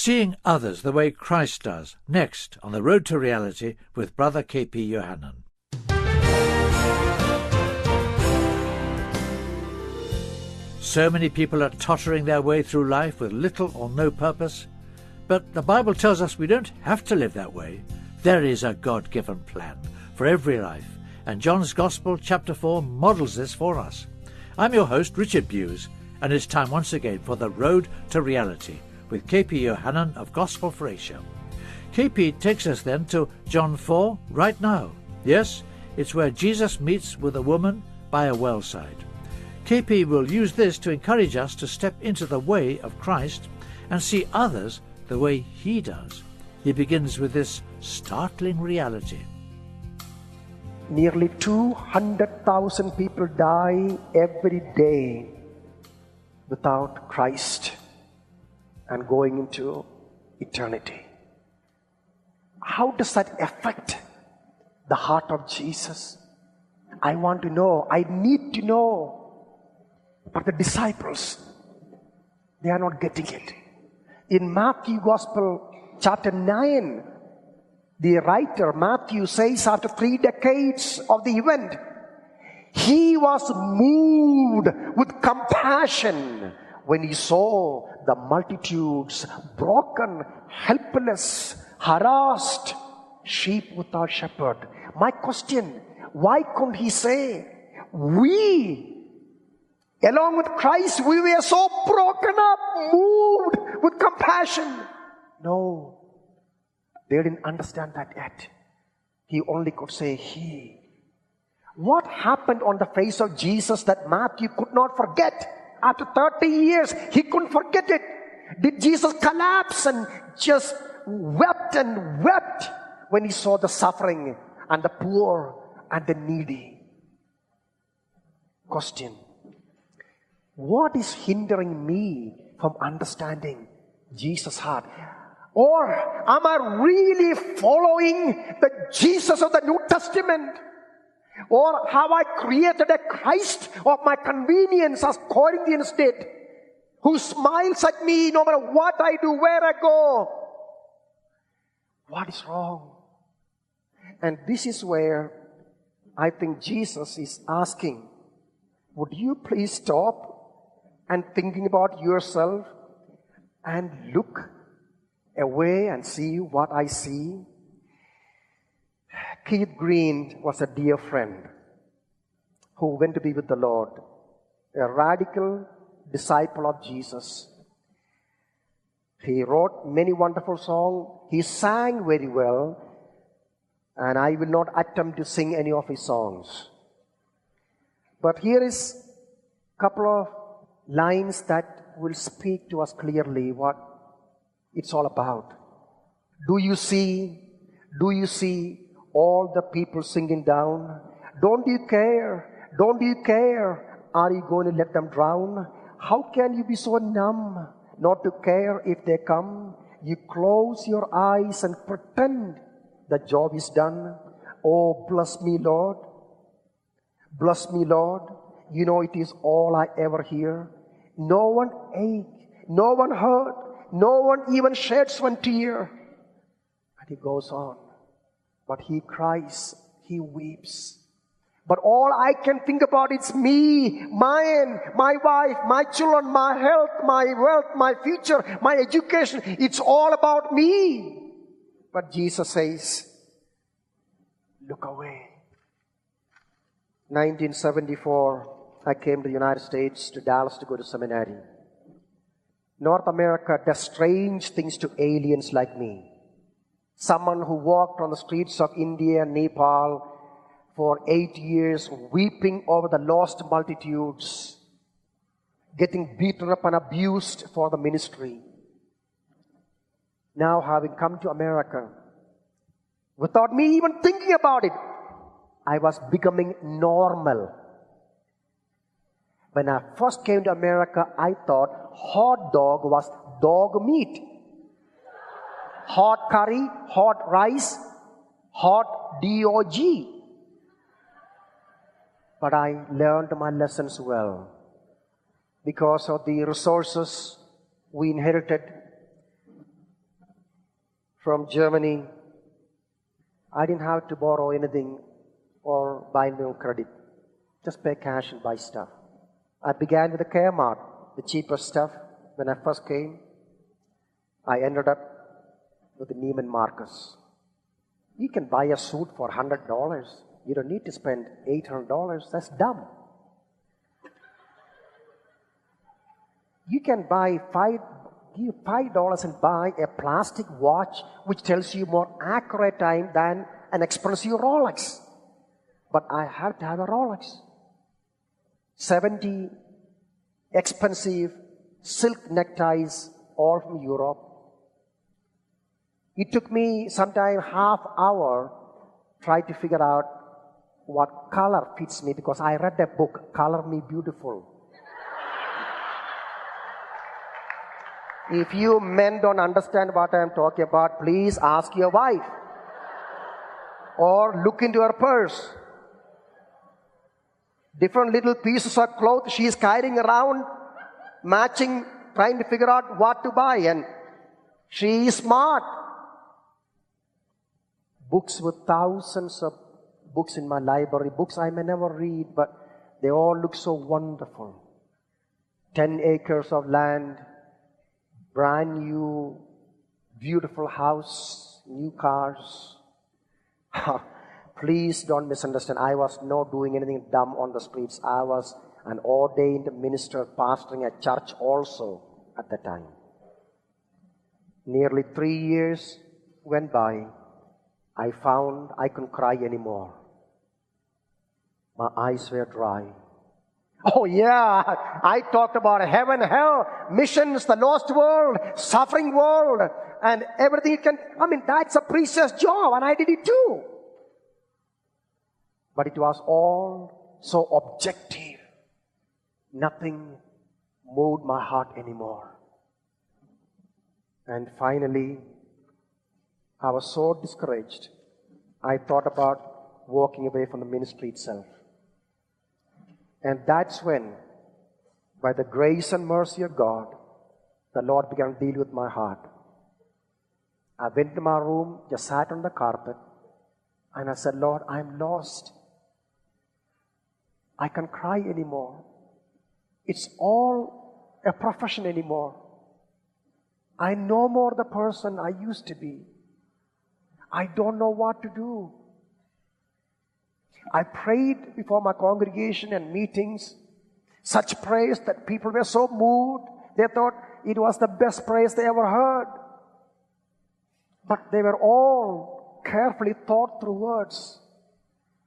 Seeing others the way Christ does, next on the Road to Reality with Brother K.P. Yohannan. So many people are tottering their way through life with little or no purpose, but the Bible tells us we don't have to live that way. There is a God-given plan for every life, and John's Gospel chapter 4 models this for us. I'm your host, Richard Bewes, and it's time once again for the Road to Reality with K.P. Yohannan of Gospel for Asia. K.P. takes us then to John 4 right now. Yes, it's where Jesus meets with a woman by a well side. K.P. will use this to encourage us to step into the way of Christ and see others the way he does. He begins with this startling reality. Nearly 200,000 people die every day without Christ and going into eternity. How does that affect the heart of Jesus? I want to know. I need to know. But the disciples, they are not getting it. In Matthew Gospel chapter 9, the writer Matthew says after 3 decades of the event, he was moved with compassion when he saw the multitudes, broken, helpless, harassed, sheep without shepherd. My question, why couldn't he say, we, along with Christ, we were so broken up, moved with compassion? No, they didn't understand that yet. He only could say, he. What happened on the face of Jesus that Matthew could not forget? After 30 years, he couldn't forget it. Did Jesus collapse and just wept and wept when he saw the suffering and the poor and the needy? Question. What is hindering me from understanding Jesus' heart? Or am I really following the Jesus of the New Testament? Or have I created a Christ of my convenience, as Corinthians did, who smiles at me no matter what I do, where I go? What is wrong? And this is where I think Jesus is asking, would you please stop and thinking about yourself and look away and see what I see? Keith Green was a dear friend who went to be with the Lord, a radical disciple of Jesus. He wrote many wonderful songs. He sang very well, and I will not attempt to sing any of his songs. But here is a couple of lines that will speak to us clearly what it's all about. Do you see all the people singing down? Don't you care? Don't you care? Are you going to let them drown? How can you be so numb not to care if they come? You close your eyes and pretend the job is done. Oh, bless me, Lord. Bless me, Lord. You know it is all I ever hear. No one ache, no one hurt, no one even sheds one tear. And he goes on. But he cries, he weeps. But all I can think about is me, mine, my wife, my children, my health, my wealth, my future, my education. It's all about me. But Jesus says, look away. 1974, I came to the United States, to Dallas to go to seminary. North America does strange things to aliens like me. Someone who walked on the streets of India and Nepal for 8 years, weeping over the lost multitudes, getting beaten up and abused for the ministry. Now having come to America, without me even thinking about it, I was becoming normal. When I first came to America, I thought hot dog was dog meat. Hot curry, hot rice, hot dog. But I learned my lessons well. Because of the resources we inherited, from Germany. I didn't have to borrow anything or buy no credit. Just pay cash and buy stuff. I began with the Kmart, the cheapest stuff. When I first came, I ended up with the Neiman Marcus. You can buy a suit for $100. You don't need to spend $800. That's dumb. You can give $5 and buy a plastic watch which tells you more accurate time than an expensive Rolex. But I have to have a Rolex. 70 expensive silk neckties, all from Europe. It took me sometime half hour try to figure out what color fits me, because I read a book, Color Me Beautiful. If you men don't understand what I'm talking about, please ask your wife. Or look into her purse. Different little pieces of cloth she is carrying around, matching, trying to figure out what to buy. And she is smart. Books with thousands of books in my library. Books I may never read, but they all look so wonderful. 10 acres of land, brand new, beautiful house, new cars. Please don't misunderstand. I was not doing anything dumb on the streets. I was an ordained minister pastoring a church also at the time. Nearly 3 years went by. I found I couldn't cry anymore. My eyes were dry. Oh yeah, I talked about heaven, hell, missions, the lost world, suffering world, and everything that's a preacher's job, and I did it too. But it was all so objective. Nothing moved my heart anymore. And finally, I was so discouraged, I thought about walking away from the ministry itself. And that's when, by the grace and mercy of God, the Lord began to deal with my heart. I went to my room, just sat on the carpet, and I said, Lord, I'm lost. I can't cry anymore. It's all a profession anymore. I'm no more the person I used to be. I don't know what to do. I prayed before my congregation and meetings, such prayers that people were so moved, they thought it was the best praise they ever heard. But they were all carefully thought through words.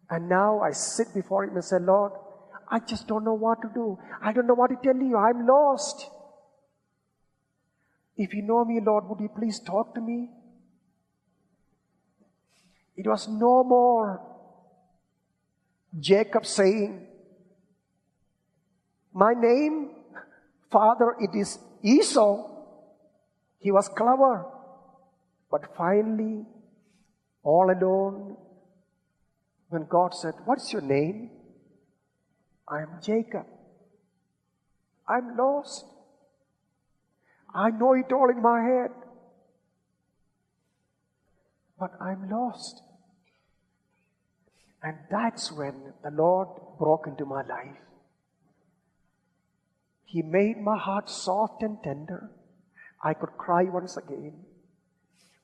And now I sit before Him and say, Lord, I just don't know what to do. I don't know what to tell you. I'm lost. If you know me, Lord, would you please talk to me? It was no more Jacob saying, my name, Father, it is Esau. He was clever. But finally, all alone, when God said, what's your name? I am Jacob. I'm lost. I know it all in my head. But I'm lost. And that's when the Lord broke into my life. He made my heart soft and tender. I could cry once again.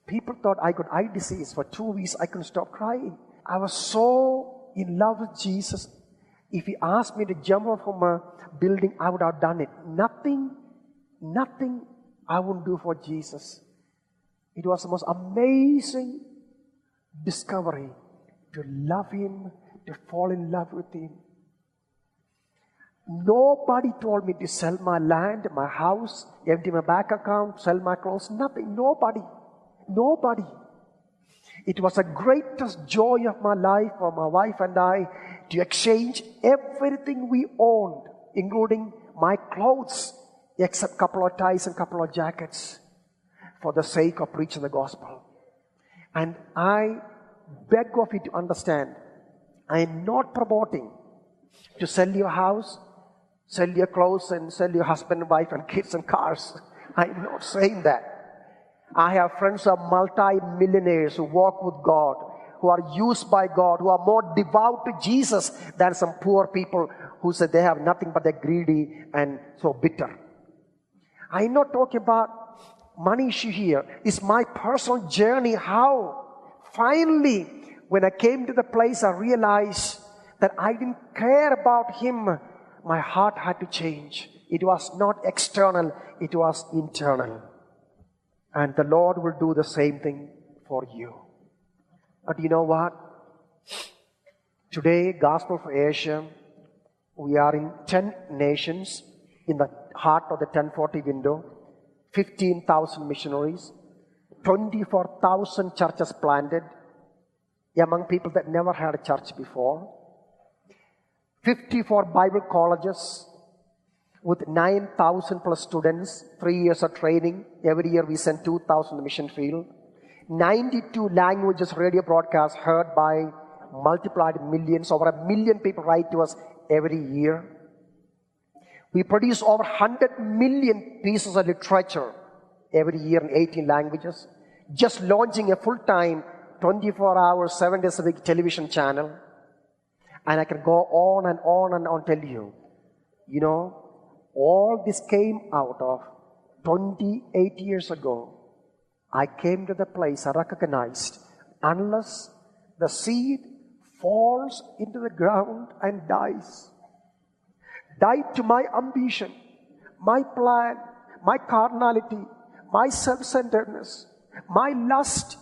People thought I got eye disease. For 2 weeks, I couldn't stop crying. I was so in love with Jesus. If He asked me to jump off from a building, I would have done it. Nothing I wouldn't do for Jesus. It was the most amazing discovery to love Him, to fall in love with Him. Nobody told me to sell my land, my house, empty my bank account, sell my clothes. Nothing. Nobody. It was the greatest joy of my life for my wife and I to exchange everything we owned, including my clothes, except a couple of ties and a couple of jackets, for the sake of preaching the gospel. And I beg of you to understand, I am not promoting to sell your house, sell your clothes, and sell your husband and wife and kids and cars. I am not saying that. I have friends who are multi-millionaires who walk with God, who are used by God, who are more devout to Jesus than some poor people who say they have nothing but they're greedy and so bitter. I'm not talking about money issue here. It's my personal journey. How? Finally, when I came to the place I realized that I didn't care about Him, my heart had to change. It was not external, it was internal. And the Lord will do the same thing for you. But you know what? Today, Gospel for Asia, we are in 10 nations in the heart of the 1040 window, 15,000 missionaries, 24,000 churches planted among people that never had a church before, 54 Bible colleges with 9,000 plus students, 3 years of training. Every year we send 2,000 to the mission field. 92 languages radio broadcasts heard by multiplied millions. Over 1 million people write to us every year. We produce over 100 million pieces of literature every year in 18 languages. Just launching a full-time 24 hours, 7 days a week television channel. And I can go on and on and on tell you. You know, all this came out of 28 years ago. I came to the place I recognized, unless the seed falls into the ground and dies to my ambition, my plan, my carnality, my self-centeredness, my lust,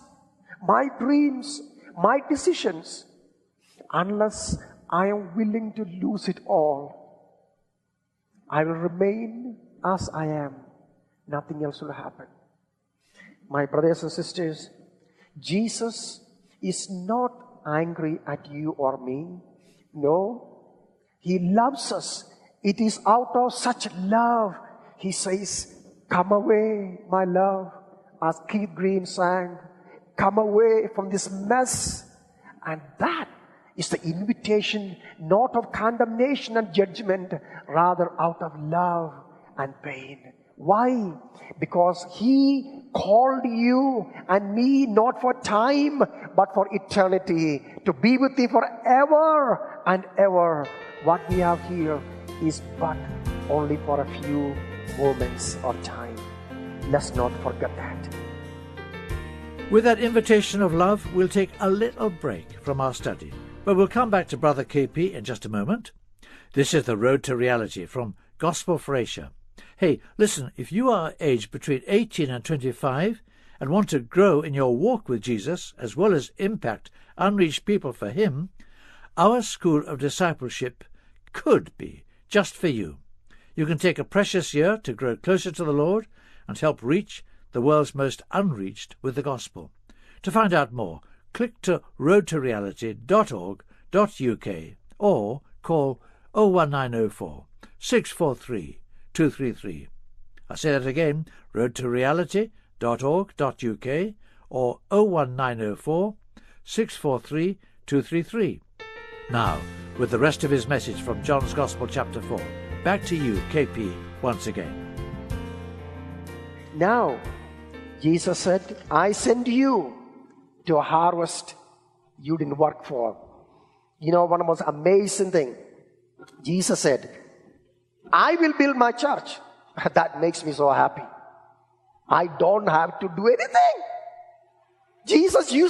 my dreams, my decisions, unless I am willing to lose it all, I will remain as I am. Nothing else will happen. My brothers and sisters, Jesus is not angry at you or me. No, He loves us. It is out of such love He says, "Come away, my love," as Keith Green sang. Come away from this mess. And that is the invitation, not of condemnation and judgment, rather out of love and pain. Why? Because He called you and me not for time, but for eternity, to be with Him forever and ever. What we have here is but only for a few moments of time. Let's not forget that. With that invitation of love, we'll take a little break from our study, but we'll come back to Brother KP in just a moment. This is The Road to Reality from Gospel for Asia. Hey, listen, if you are aged between 18 and 25 and want to grow in your walk with Jesus as well as impact unreached people for Him, our School of Discipleship could be just for you. You can take a precious year to grow closer to the Lord and help reach the world's most unreached with the gospel. To find out more, click to roadtoreality.org.uk or call 01904 643 233. I'll say that again, roadtoreality.org.uk or 01904 643 233. Now, with the rest of his message from John's Gospel chapter 4. Back to you, KP, once again. Now, Jesus said, I send you to a harvest you didn't work for. You know, one of the most amazing things, Jesus said, I will build my church. That makes me so happy. I don't have to do anything. Jesus, you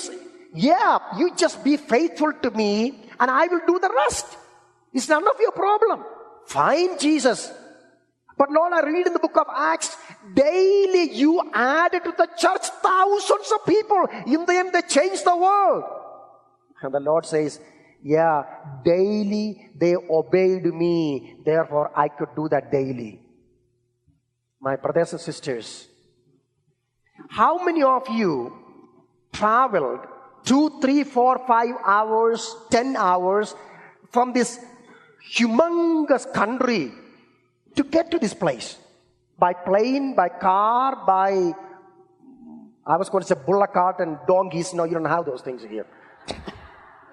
just be faithful to me and I will do the rest. It's none of your problem. Fine, Jesus. But Lord, I read in the book of Acts, daily you added to the church thousands of people. In the end, they changed the world. And the Lord says, yeah, daily they obeyed me. Therefore, I could do that daily. My brothers and sisters, how many of you traveled 2, 3, 4, 5 hours, 10 hours from this humongous country to get to this place? By plane, by car, by, I was going to say bullock cart and donkeys. No, you don't have those things here.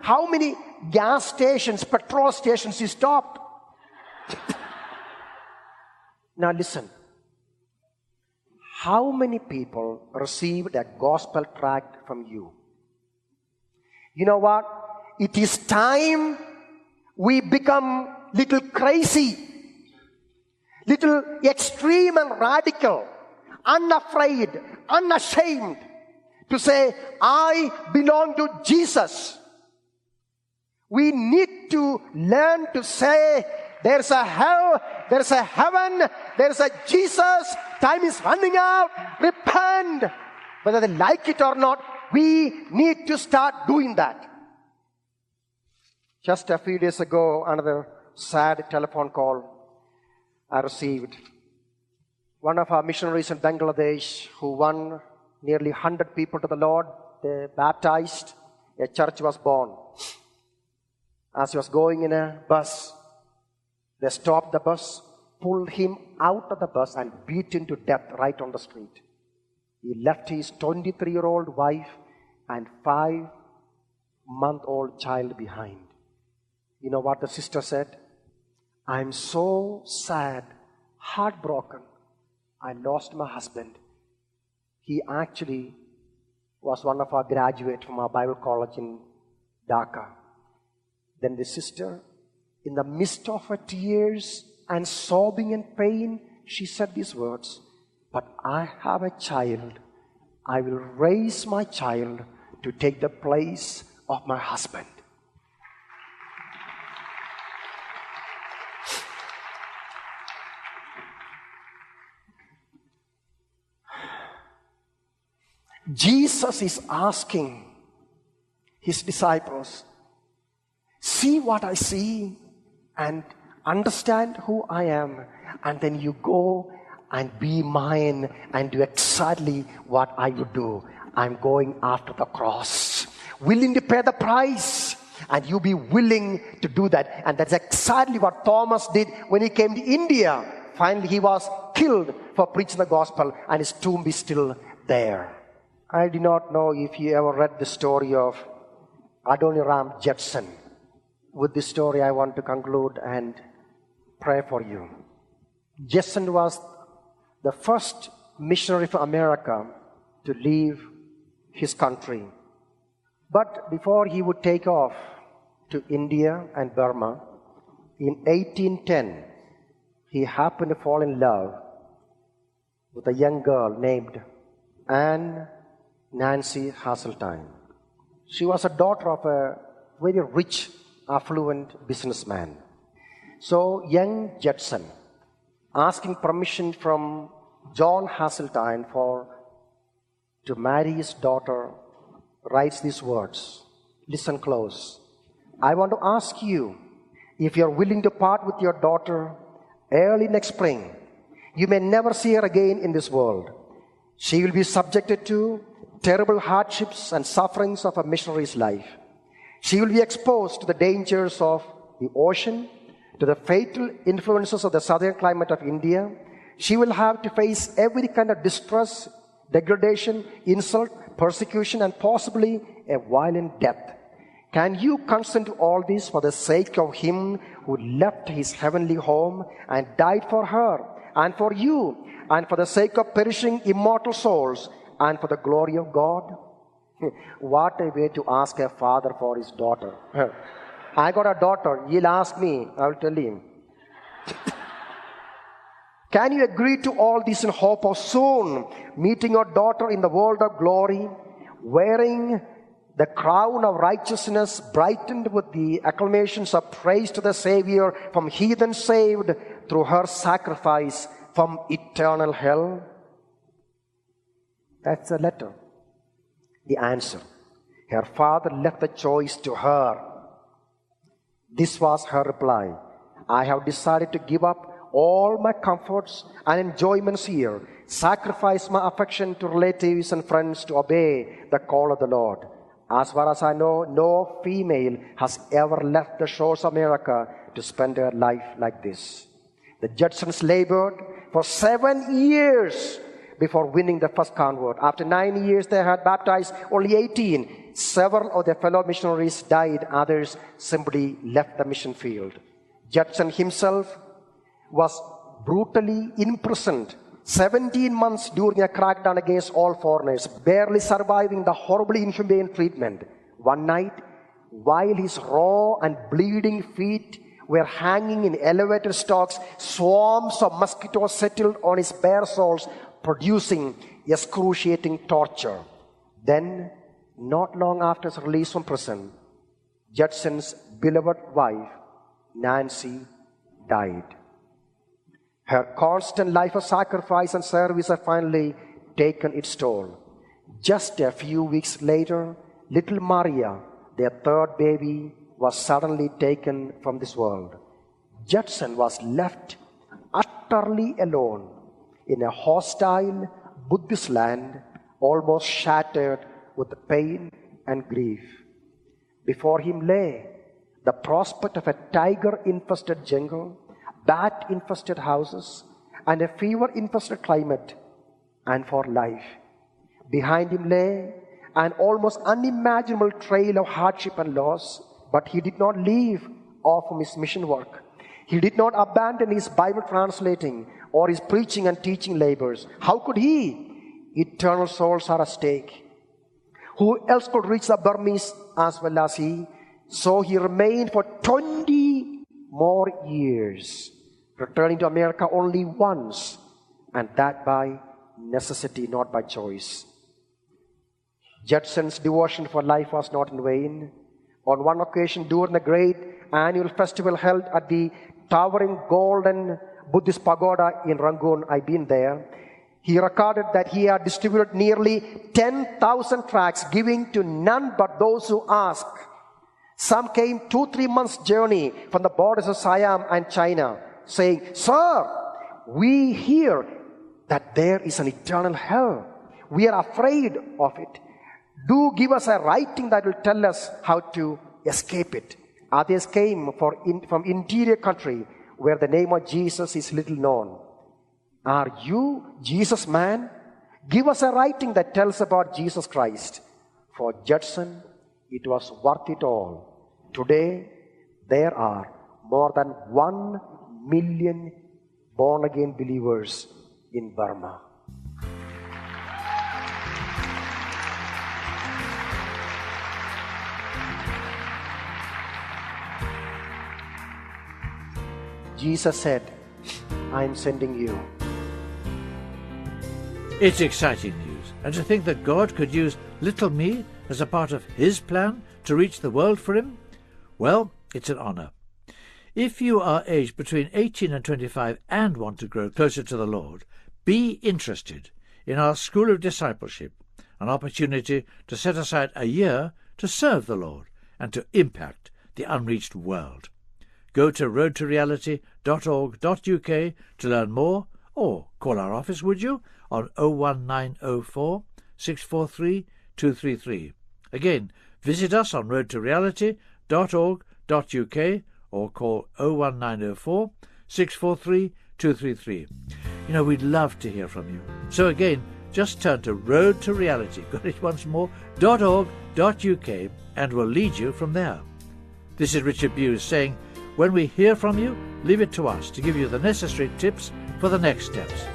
How many gas stations, petrol stations you stopped? Now listen. how many people received a gospel tract from you? You know what? It is time we become little crazy, little extreme and radical, unafraid, unashamed to say, I belong to Jesus. We need to learn to say, there's a hell, there's a heaven, there's a Jesus, time is running out, repent. Whether they like it or not, we need to start doing that. Just a few days ago, another sad telephone call I received. One of our missionaries in Bangladesh who won nearly 100 people to the Lord, they baptized, a church was born. As he was going in a bus, they stopped the bus, pulled him out of the bus and beat him to death right on the street. He left his 23-year-old wife and 5-month-old child behind. You know what the sister said? I'm so sad, heartbroken. I lost my husband. He actually was one of our graduates from our Bible college in Dhaka. Then the sister, in the midst of her tears and sobbing and pain, she said these words, but I have a child. I will raise my child to take the place of my husband. Jesus is asking his disciples, see what I see and understand who I am, and then you go and be mine and do exactly what I would do. I'm going after the cross, willing to pay the price, and you be willing to do that. And that's exactly what Thomas did when he came to India. Finally, he was killed for preaching the gospel, and his tomb is still there. I do not know if you ever read the story of Adoniram Judson. With this story, I want to conclude and pray for you. Judson was the first missionary from America to leave his country. But before he would take off to India and Burma, in 1810, he happened to fall in love with a young girl named Anne Nancy Hasseltine. She was a daughter of a very rich, affluent businessman. So young Judson, asking permission from John Hasseltine to marry his daughter, writes these words. Listen close. I want to ask you if you're willing to part with your daughter early next spring. You may never see her again in this world. She will be subjected to terrible hardships and sufferings of a missionary's life. She will be exposed to the dangers of the ocean, to the fatal influences of the southern climate of India. She will have to face every kind of distress, degradation, insult, persecution, and possibly a violent death. Can you consent to all this for the sake of him who left his heavenly home and died for her and for you, and for the sake of perishing immortal souls and for the glory of God? What a way to ask a father for his daughter. I got a daughter, he'll ask me, I'll tell him. Can you agree to all this in hope of soon meeting your daughter in the world of glory, wearing the crown of righteousness, brightened with the acclamations of praise to the Savior, from heathen saved through her sacrifice from eternal hell? That's the letter. The answer. Her father left the choice to her. This was her reply. I have decided to give up all my comforts and enjoyments here, sacrifice my affection to relatives and friends to obey the call of the Lord. As far as I know, no female has ever left the shores of America to spend her life like this. The Judsons labored for 7 years before winning the first convert. After 9 years, they had baptized only 18. Several of their fellow missionaries died. Others simply left the mission field. Judson himself was brutally imprisoned 17 months during a crackdown against all foreigners, barely surviving the horribly inhumane treatment. One night, while his raw and bleeding feet were hanging in elevator stalks, swarms of mosquitoes settled on his bare soles, producing excruciating torture. Then, not long after his release from prison, Judson's beloved wife, Nancy, died. Her constant life of sacrifice and service had finally taken its toll. Just a few weeks later, little Maria, their third baby, was suddenly taken from this world. Judson was left utterly alone in a hostile Buddhist land, almost shattered with pain and grief. Before him lay the prospect of a tiger-infested jungle, bat-infested houses, and a fever-infested climate, and for life. Behind him lay an almost unimaginable trail of hardship and loss, but he did not leave off from his mission work. He did not abandon his Bible translating or his preaching and teaching labors. How could he? Eternal souls are at stake. Who else could reach the Burmese as well as he? So he remained for 20 more years, returning to America only once, and that by necessity, not by choice. Judson's devotion for life was not in vain. On one occasion, during the great annual festival held at the towering golden Buddhist pagoda in Rangoon, I've been there, he recorded that he had distributed nearly 10,000 tracts, giving to none but those who ask. Some came 2-3 months' journey from the borders of Siam and China, saying, "Sir, we hear that there is an eternal hell. We are afraid of it. Do give us a writing that will tell us how to escape it." Others came from interior country where the name of Jesus is little known. "Are you Jesus, man? Give us a writing that tells about Jesus Christ." For Judson, it was worth it all. Today, there are more than 1 million born-again believers in Burma. Jesus said, "I am sending you." It's exciting news, and to think that God could use little me as a part of His plan to reach the world for Him, well, it's an honor. If you are aged between 18 and 25 and want to grow closer to the Lord, be interested in our School of Discipleship, an opportunity to set aside a year to serve the Lord and to impact the unreached world. Go to roadtoreality.org.uk to learn more, or call our office, would you, on 01904 643 233. Again, visit us on roadtoreality.org.uk or call 01904 643 233. We'd love to hear from you. So again, just turn to Road to Reality, got it once more, .org.uk, and we'll lead you from there. This is Richard Bewes saying, when we hear from you, leave it to us to give you the necessary tips for the next steps.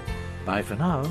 Bye for now.